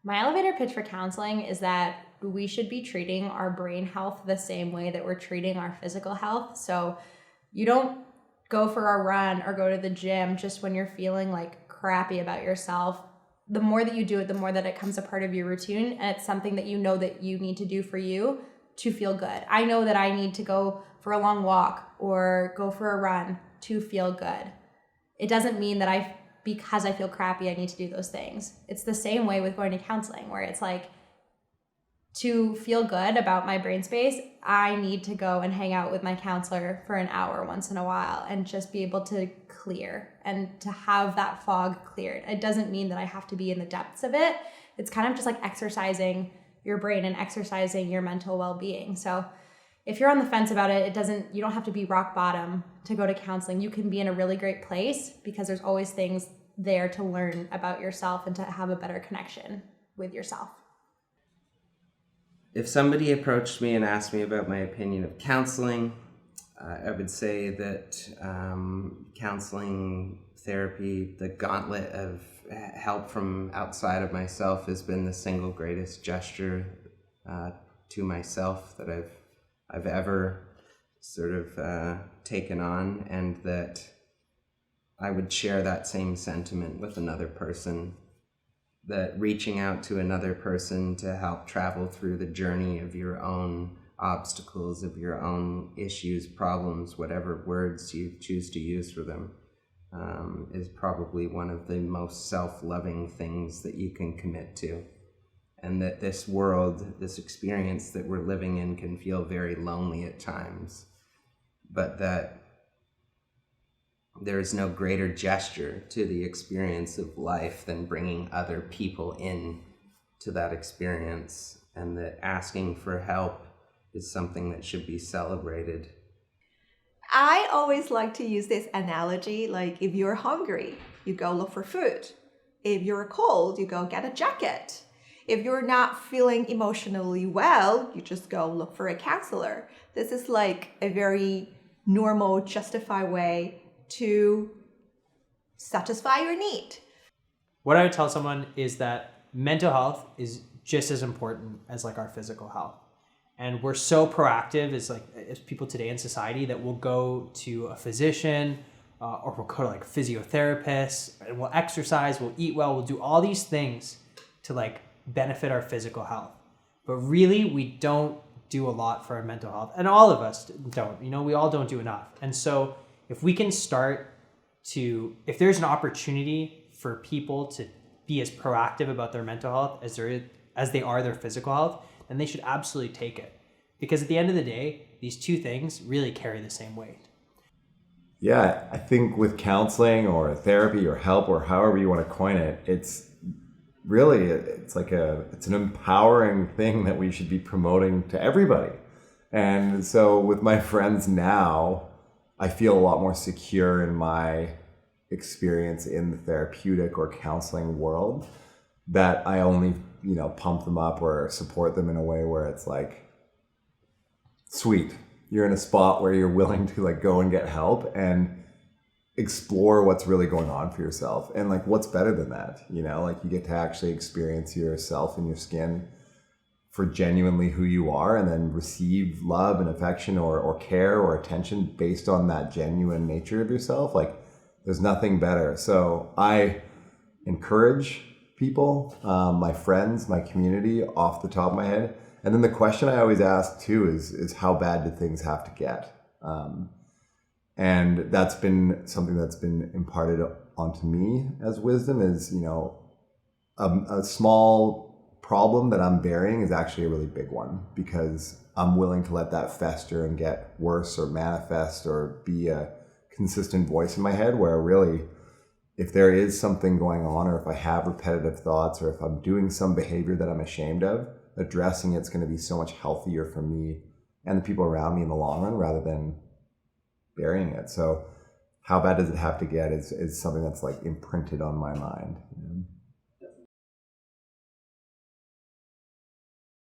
My elevator pitch for counseling is that we should be treating our brain health the same way that we're treating our physical health. So you don't go for a run or go to the gym just when you're feeling like crappy about yourself. The more that you do it, the more that it becomes a part of your routine, and it's something that you know that you need to do for you to feel good. I know that I need to go for a long walk or go for a run to feel good. It doesn't mean that because I feel crappy, I need to do those things. It's the same way with going to counseling, where it's like, to feel good about my brain space, I need to go and hang out with my counselor for an hour once in a while and just be able to clear and to have that fog cleared. It doesn't mean that I have to be in the depths of it. It's kind of just like exercising your brain and exercising your mental well-being. So if you're on the fence about it, you don't have to be rock bottom to go to counseling. You can be in a really great place because there's always things there to learn about yourself and to have a better connection with yourself. If somebody approached me and asked me about my opinion of counseling, I would say that counseling, therapy, the gauntlet of help from outside of myself has been the single greatest gesture to myself that I've ever sort of taken on, and that I would share that same sentiment with another person. That reaching out to another person to help travel through the journey of your own obstacles, of your own issues, problems, whatever words you choose to use for them, is probably one of the most self-loving things that you can commit to. And that this world, this experience that we're living in, can feel very lonely at times, but that there is no greater gesture to the experience of life than bringing other people in to that experience, and that asking for help is something that should be celebrated. I always like to use this analogy, like if you're hungry, you go look for food. If you're cold, you go get a jacket. If you're not feeling emotionally well, you just go look for a counselor. This is like a very normal, justified way to satisfy your need. What I would tell someone is that mental health is just as important as like our physical health. And we're so proactive as people today in society that we'll go to a physician or we'll go to like physiotherapists, and we'll exercise, we'll eat well, we'll do all these things to like benefit our physical health. But really, we don't do a lot for our mental health. And all of us don't, we all don't do enough. And so if we can start if there's an opportunity for people to be as proactive about their mental health as they are their physical health, then they should absolutely take it. Because at the end of the day, these two things really carry the same weight. Yeah, I think with counseling or therapy or help or however you want to coin it, it's really, it's an empowering thing that we should be promoting to everybody. And so with my friends now, I feel a lot more secure in my experience in the therapeutic or counseling world, that I only, pump them up or support them in a way where it's like, sweet, you're in a spot where you're willing to like go and get help and explore what's really going on for yourself. And like, what's better than that? Like you get to actually experience yourself in your skin for genuinely who you are, and then receive love and affection or care or attention based on that genuine nature of yourself. Like there's nothing better. So I encourage people, my friends, my community, off the top of my head. And then the question I always ask too is how bad do things have to get? And that's been something that's been imparted onto me as wisdom is, a small problem that I'm bearing is actually a really big one, because I'm willing to let that fester and get worse or manifest or be a consistent voice in my head, where really, if there is something going on, or if I have repetitive thoughts, or if I'm doing some behavior that I'm ashamed of, addressing it's going to be so much healthier for me and the people around me in the long run, rather than burying it. So how bad does it have to get is something that's like imprinted on my mind.